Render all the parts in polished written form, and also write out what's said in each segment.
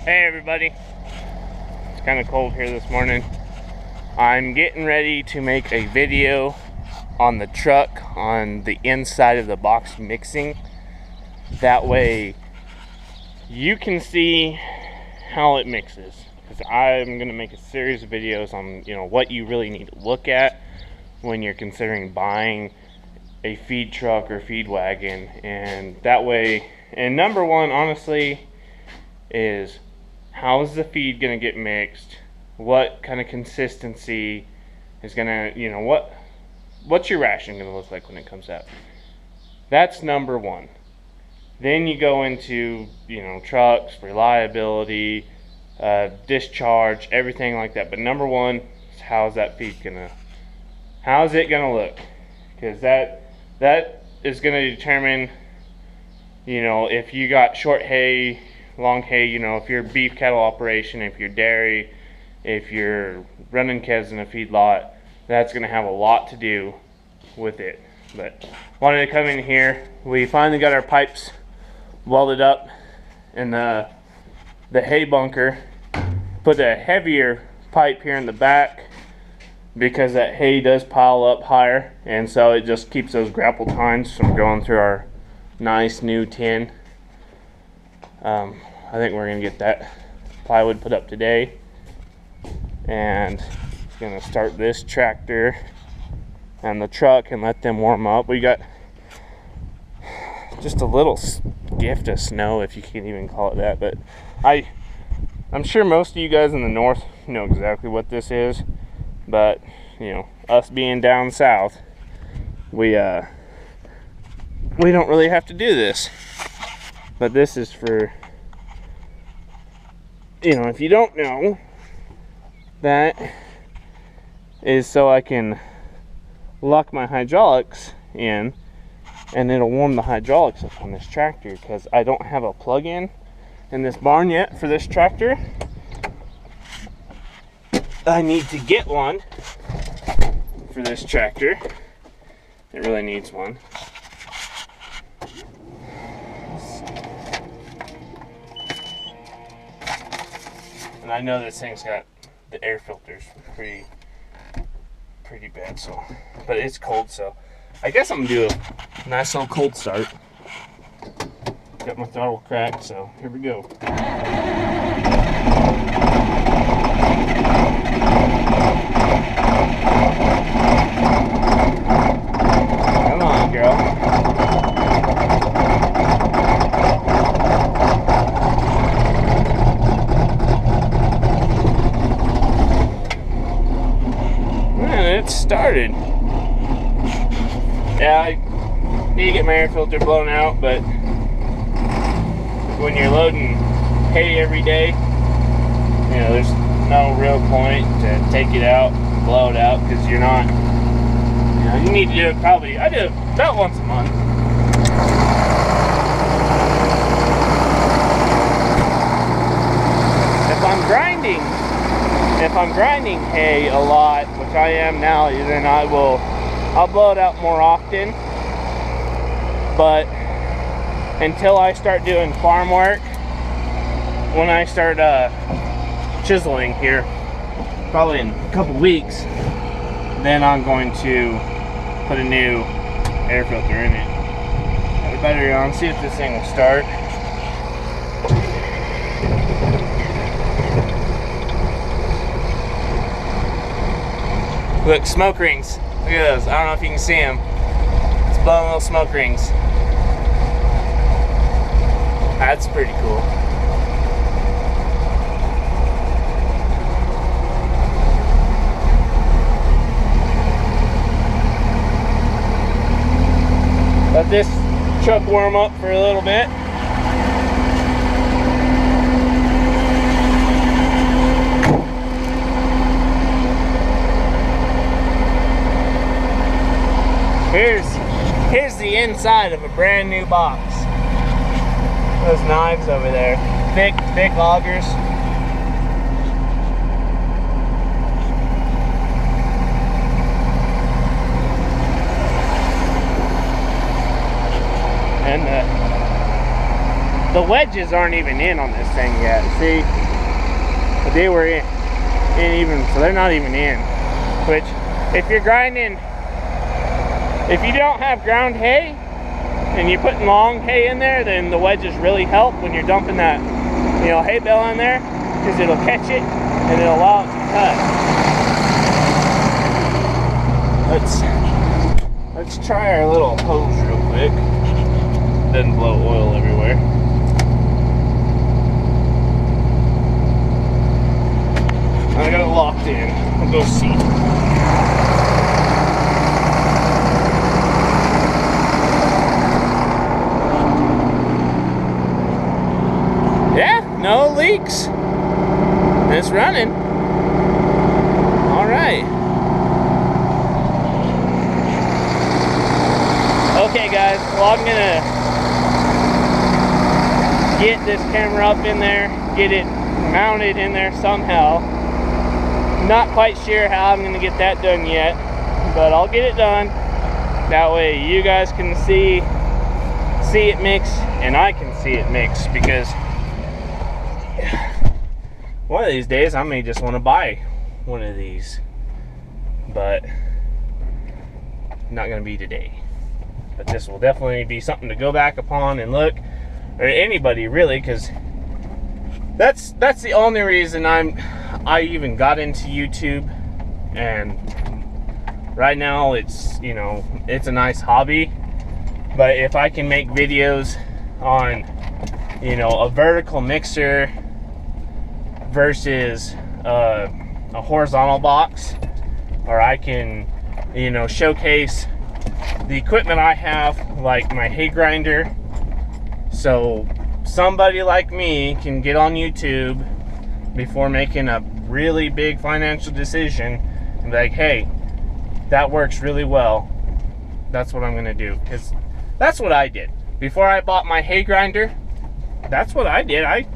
Hey everybody, it's kind of cold here this morning. I'm getting ready to make a video on the truck, on the inside of the box mixing. That way you can see how it mixes, because I'm going to make a series of videos on what you really need to look at when you're considering buying a feed truck or feed wagon. And that way, and number one honestly is, how is the feed going to get mixed? What kind of consistency is going to, what's your ration going to look like when it comes out? That's number one. Then you go into, trucks, reliability, discharge, everything like that. But number one is, how's that feed how's it going to look? Because that is going to determine, if you got short hay, long hay, if you're a beef cattle operation, if you're dairy, if you're running calves in a feedlot, that's going to have a lot to do with it. But wanted to come in here. We finally got our pipes welded up in the hay bunker. Put a heavier pipe here in the back because that hay does pile up higher, and so it just keeps those grapple tines from going through our nice new tin. I think we're going to get that plywood put up today, and going to start this tractor and the truck and let them warm up. We got just a little gift of snow, if you can even call it that, but I'm sure most of you guys in the north know exactly what this is, but us being down south, we don't really have to do this. But this is for, if you don't know, that is so I can lock my hydraulics in, and it'll warm the hydraulics up on this tractor, because I don't have a plug-in in this barn yet for this tractor. I need to get one for this tractor. It really needs one. And I know this thing's got the air filters pretty bad, so, but it's cold, so I guess I'm gonna do a nice little cold start. Got my throttle cracked, so here we go. Come on, girl. It started. Yeah, I need to get my air filter blown out, but when you're loading hay every day, there's no real point to take it out and blow it out, because you're not, you need to do it probably, I do it about once a month. If I'm grinding hay a lot, which I am now, then I'll blow it out more often. But until I start doing farm work, when I start chiseling here, probably in a couple weeks, then I'm going to put a new air filter in it. Got the battery on, see if this thing will start. Look, smoke rings. Look at those. I don't know if you can see them. It's blowing little smoke rings. That's pretty cool. Let this truck warm up for a little bit. Here's the inside of a brand new box. Those knives over there, thick augers. And The wedges aren't even in on this thing yet. See, but they were in even, so they're not even in. Which, if you're grinding, if you don't have ground hay and you're putting long hay in there, then the wedges really help when you're dumping that, you know, hay bale in there, because it'll catch it and it'll allow it to cut. Let's try our little hose real quick. Doesn't blow oil everywhere. I got it locked in. We'll go see. Yeah, no leaks. It's running. All right. Okay, guys. Well, I'm gonna get this camera up in there, get it mounted in there somehow. Not quite sure how I'm gonna get that done yet, but I'll get it done. That way you guys can see it mix and I can see it mix, because one of these days I may just want to buy one of these, but not gonna be today. But this will definitely be something to go back upon and look, or anybody really, because that's the only reason I even got into YouTube. And right now it's, you know, it's a nice hobby, but if I can make videos on, you know, a vertical mixer versus a horizontal box, or I can, you know, showcase the equipment I have, like my hay grinder, so somebody like me can get on YouTube before making a really big financial decision and be like, hey, that works really well. That's what I'm gonna do, because that's what I did before I bought my hay grinder. That's what I did. I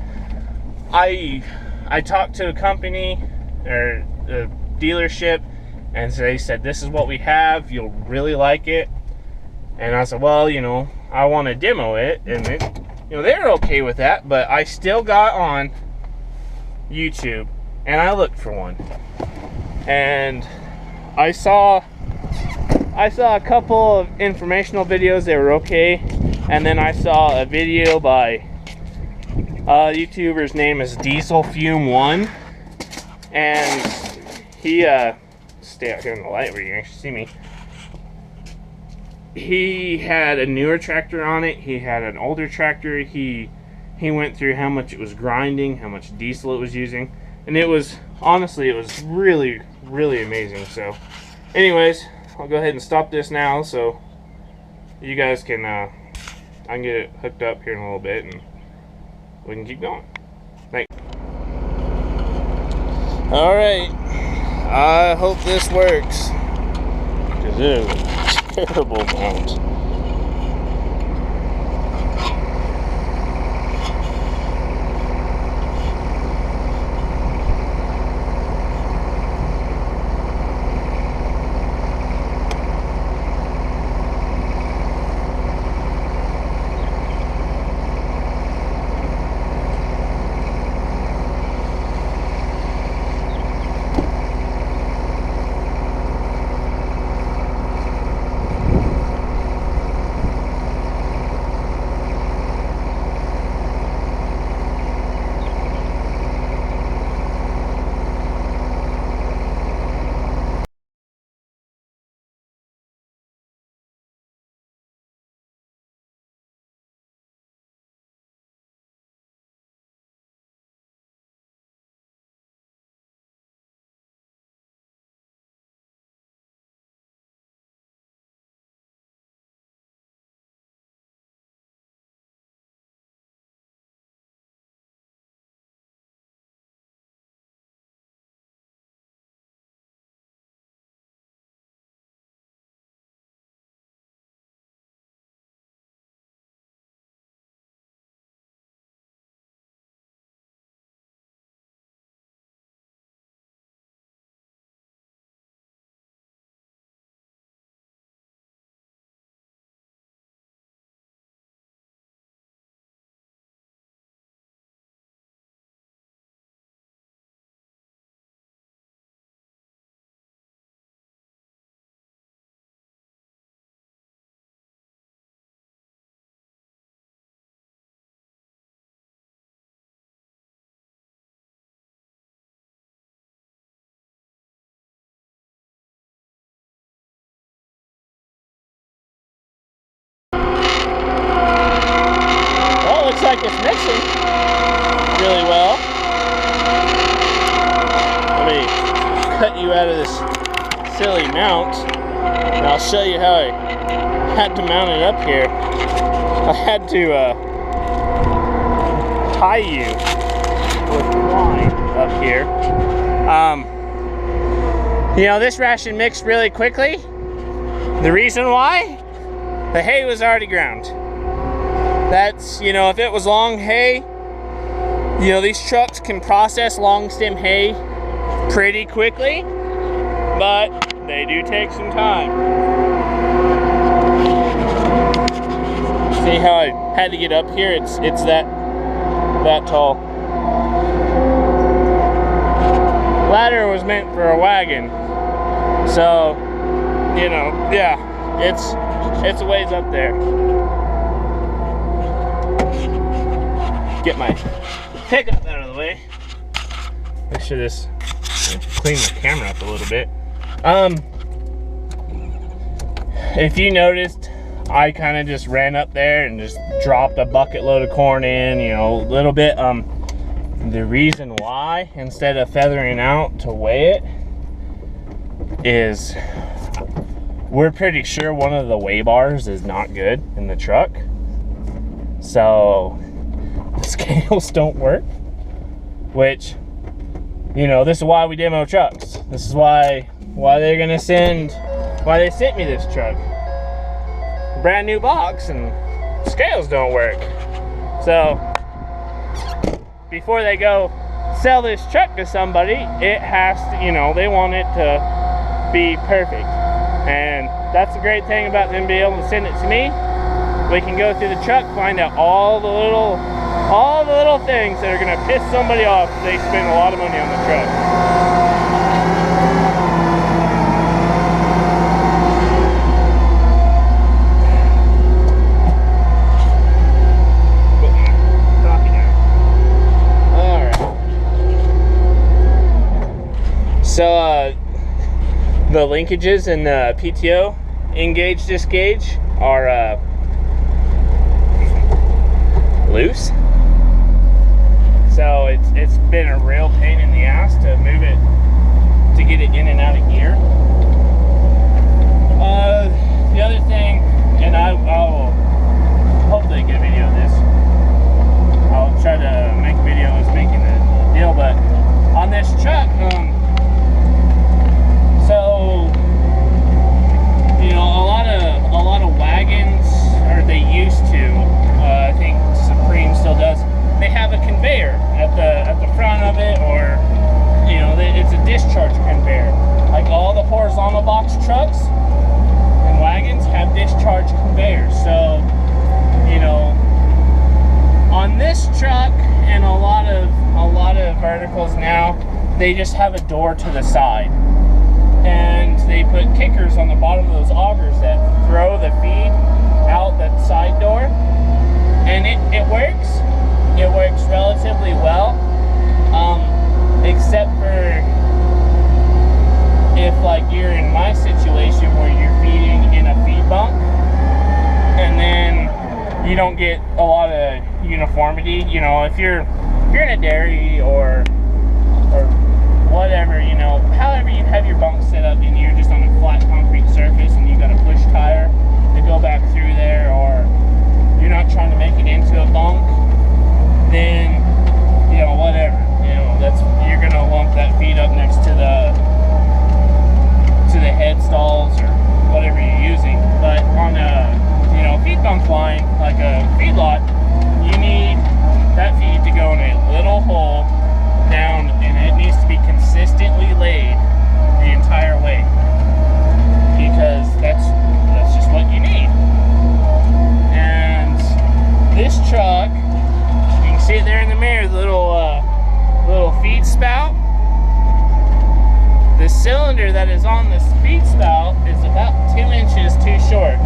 talked to a company or a dealership, and they said, this is what we have, you'll really like it. And I said, well, you know, I want to demo it, and it, you know, they're okay with that. But I still got on YouTube and I looked for one, and I saw a couple of informational videos. They were okay, and then I saw a video by YouTuber's name is Diesel Fume 1, and he stay out here in the light where you can actually see me. He had a newer tractor on it, he had an older tractor. He went through how much it was grinding, how much diesel it was using, and it was, honestly, it was really, really amazing. So anyways, I'll go ahead and stop this now so you guys can I can get it hooked up here in a little bit and we can keep going. Thanks. Alright, I hope this works, because it is a terrible mount. like it's mixing really well. Let me cut you out of this silly mount, and I'll show you how I had to mount it up here. I had to tie you with twine up here. You know, this ration mixed really quickly. The reason why? The hay was already ground. That's, you know, if it was long hay, you know, these trucks can process long stem hay pretty quickly, but they do take some time. See how I had to get up here? It's that tall. Ladder was meant for a wagon, so you know, yeah, it's a ways up there. Get my pickup out of the way. I should just clean the camera up a little bit. If you noticed, I kind of just ran up there and just dropped a bucket load of corn in, you know, a little bit. The reason why, instead of feathering out to weigh it, is we're pretty sure one of the weigh bars is not good in the truck. So the scales don't work, which, you know, this is why we demo trucks. This is why they sent me this truck. Brand new box and scales don't work. So before they go sell this truck to somebody, it has to, you know, they want it to be perfect. And that's the great thing about them being able to send it to me. We can go through the truck, find out all the little things that are gonna piss somebody off if they spend a lot of money on the truck. So the linkages in the PTO engage disc gauge are loose. So it's been a real pain in the ass to move it, to get it in and out of gear. The other thing, and I'll hopefully get a video of this. I'll try to make a video of us making the deal, but on this truck, so, you know, a lot of wagons, or they used to, I think Supreme still does, they have a conveyor at the front of it, or, you know, it's a discharge conveyor. Like all the horizontal box trucks and wagons have discharge conveyors. So, you know, on this truck and a lot of verticals now, they just have a door to the side. And they put kickers on the bottom of those augers that throw the feed out that side door, and it works. It works relatively well, except for if, like, you're in my situation where you're feeding in a feed bunk, and then you don't get a lot of uniformity. You know, if you're in a dairy or whatever, you know, however you have your bunk set up and you're just on a flat concrete surface and you got a push tire to go back through there, or you're not trying to make it into a bunk, then, you know, whatever, you know, you're gonna lump that feed up next to the head stalls or whatever you're using. But on a, you know, feed bunk line, like a feedlot, you need that feed to go in a little hole down, and it needs to be consistently laid the entire way, because that's just what you need. And this truck, you can see it there in the mirror, the little feed spout. The cylinder that is on this feed spout is about 2 inches too short,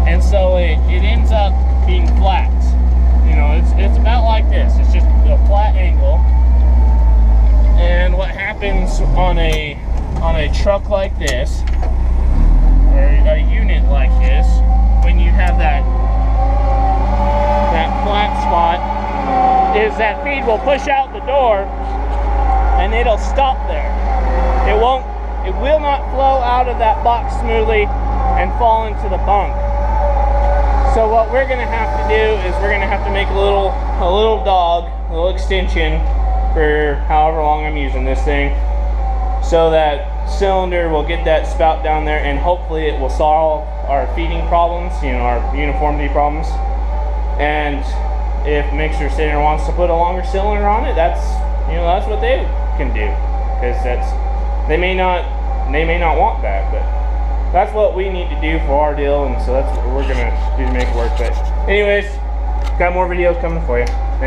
and so it ends up being flat. You know, it's about like this. It's just a flat angle. And what happens on a truck like this, or a unit like this, when you have that flat spot is that feed will push out the door and it'll stop there. It will not flow out of that box smoothly and fall into the bunk. So what we're gonna have to do is we're gonna have to make a little dog, a little extension for however long I'm using this thing, so that cylinder will get that spout down there, and hopefully it will solve our feeding problems, you know, our uniformity problems. And if Mixer Center wants to put a longer cylinder on it, that's what they can do, because they may not want that, but that's what we need to do for our deal, and so that's what we're gonna do to make it work. But anyways, got more videos coming for you. Thanks.